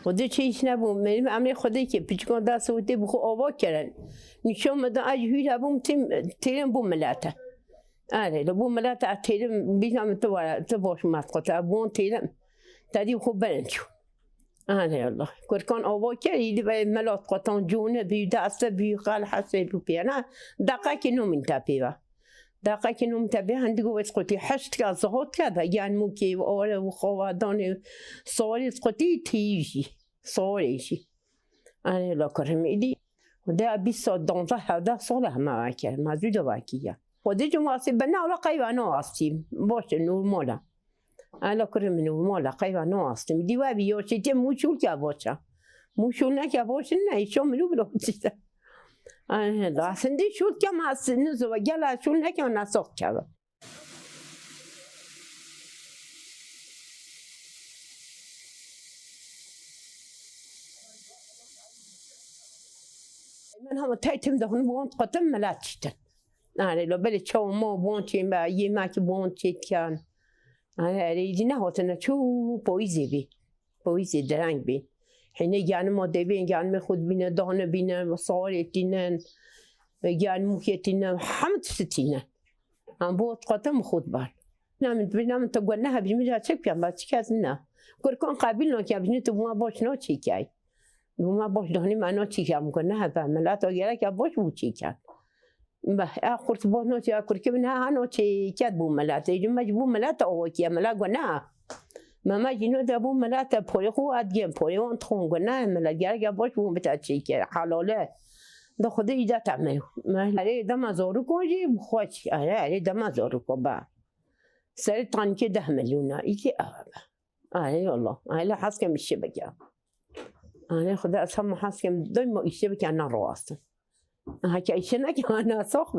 خدا چیش نبود میریم امری خدایی که پیچکان دست و بخو آوا کردن نشون مدن اجهی بوم تیرم بوم ملاته آره لبوم ملاته تیرم بیشتر تو باش مسقطه بون تیرم تدی خوب برنجو آره الله کرکان آوا کردی به ملات قطان جونه بی دست بی خال حسی بی نه دقیقی نمی تپیه دقیقی نمی تپیه هندگو بس قطی حشت که زهاد کرده یعنی موکی و آره و خوادان سواری قطی تیجی سواریشی آره الله کرمیدی و ده 20 سال 12 سال همه کرد مزید واقعیه خودی جو ماسی بنا ولا قیوانو هستیم باشه نورماله الا کرم نورماله قیوانو هستیم دیو بیو چه موشول که باشه موشول نکه باشه نه شو منو بلو چیزه آه اصلا شول که ما اصلا زو گلا شول نکه نساخت کرد من هم تایتم دهون بوند قطم ملات شدن آره لو بله چه ما بوند چیم با یه ماکی بوند چیت کن آره ریدی نه هاتن چو پویزی بی پویزی درنگ بی حینه گان ما دوین گان می خود بینه دانه بینه و صاره تینن گان موکی تینن همه تینن هم بود قطم خود بار نام تو گل نه بیش میشه چک بیام با چی کس نه کرکان قبیل نکه بیش تو ما باش نه چی کی ما باش دهنی منو چی کم کنه نه به ملت آگره که باش بود چی کرد به آخرت باش نه چی آخر که نه هنو چی کرد بو ملت ایجون مجبور ملت آوکی ملت گناه ما جینو دبو ملت پولی خو ادیم پولی اون تون گناه ملت گره که باش بو بتاع چی کرد حلاله ده خود ایجاد تعمل ما هری دم زارو کنی خوش هری دم زارو کن با سر تانکی 10 میلیونه ایکی آره والله آره حس که میشه بگم آره خدا از هم حس که دوی ما ایشه بکنن راست هک ایشه نکنه ساخت